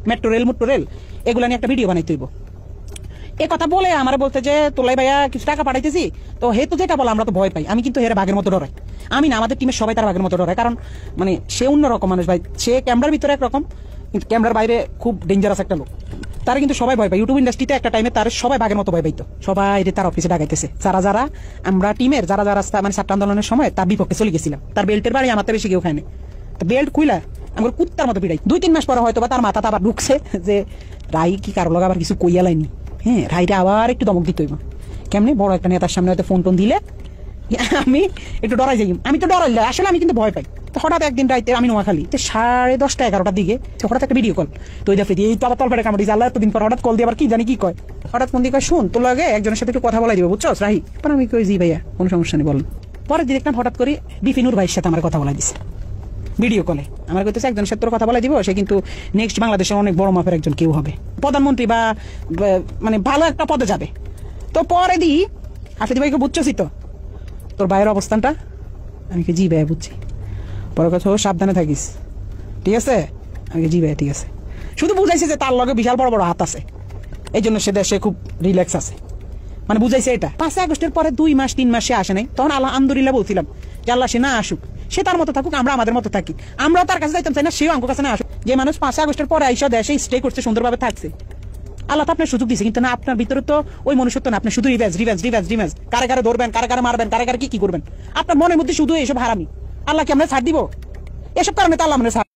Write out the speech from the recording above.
Metro rail এগুলা নিয়ে একটা ভিডিও বানাইতে হইব। এ কথা বলে আমার বলতে যে তোলাই ভাইয়া কিছু টাকা পাঠাইতেছি, তো হেতু যেটা বলে আমরা তো ভয় পাই। আমি কিন্তু হেরা বাঘের মতো ডরাই। আমি না, আমাদের টিমের সবাই তার বাঘের মতো ডরায়, কারণ মানে সে অন্যরকম মানুষ ভাই। সে ক্যামেরার ভিতরে একরকম, কিন্তু ক্যামেরার বাইরে খুব ডেঞ্জারাস একটা লোক। তারা কিন্তু সবাই ভয় পায়। ইউটিউব ইন্ডাস্ট্রিতে একটা টাইমে তার সবাই বাঘের মতো ভয় পাইতো। সবাই তার অফিসে ডাকাইতেছে। যারা আমরা টিমের যারা মানে ছাত্র আন্দোলনের সময় তার বিপক্ষে চলে গেছিলাম। তার বেল্টের বাড়ি আমার বেশি কেউ খায়নি। বেল্ট খুইলা আমার কুত্তার মতো পিড়াই। 2-3 মাস পরে হয়তো বা তার মাথা আবার ঢুকছে যে রাই কি কারো লগা আবার কিছু কইয়া লাইনি। হ্যাঁ, রাইটা আবার একটু দমক দিতে হইব। কেমনি বড় একটা নেতার সামনে হয়তো ফোন টোন দিলে আমি একটু ডরাই যাই। আমি তো ডরাই, আসলে আমি কিন্তু ভয় পাই। তো হঠাৎ একদিন রাইতে আমি নোয়াখালী 10:30-11টার দিকে হঠাৎ একটা ভিডিও কল। তো ওই দেখি এই তো আবার তলপেটে কামড়ি আল্লাহ এতদিন পর হঠাৎ কল দিয়ে আবার কি জানি কি কয়। হঠাৎ ফোন দিয়ে কয়, শুন তোর লাগে একজনের সাথে একটু কথা বলাই দিব, বুঝছো রাহি? পর আমি কই জি ভাইয়া, কোনো সমস্যা নেই বলেন। পরে দেখলাম হঠাৎ করে বিপিনুর ভাইয়ের সাথে আমার কথা বলাই দিছে ভিডিও কলে। আমার কইতেছে একজনের সাথে তোর কথা বলাই দিব, সে কিন্তু নেক্সট বাংলাদেশের অনেক বড় মাপের একজন কেউ হবে, প্রধানমন্ত্রী বা মানে ভালো একটা পদে যাবে। তো পরে দিই আফ্রিদি ভাইকে বুঝছি তো তোর ভাইয়ের অবস্থানটা? আমি কি জি ভাই বুঝছি। পরে কথা সাবধানে থাকিস, ঠিক আছে? আমি জি ভাই ঠিক আছে। শুধু বুঝাইছে যে তার লগে বিশাল বড় বড় হাত আছে, এই জন্য সে দেশে খুব রিল্যাক্স আছে, মানে বুঝাইছে এটা। 5 আগস্টের পরে 2 মাস 3 মাস সে আসে নাই। তখন আলহামদুলিল্লাহ বলছিলাম যে আল্লাহ সে না আসুক, সে তার মতো থাকুক, আমরা আমাদের মতো থাকি। আমরাও তার কাছে যাইতাম চাই না, সেও আমার কাছে না আসুক। যে মানুষ 5 আগস্টের পরে আইসা দেশে স্টে করছে, সুন্দরভাবে থাকছে, আল্লাহ তো আপনার সুযোগ দিচ্ছে, কিন্তু না আপনার ভিতরে তো ওই মনুষ্যত্ব না। আপনি শুধু রিভেঞ্জ, কারে কারে ধরবেন, কারে কারে মারবেন, কারে কারে কি করবেন। আপনার মনের মধ্যে শুধু এইসব হারামি। আল্লাহ কি আমরা ছাড় দিব? এসব কারণে তো আল্লাহ মানে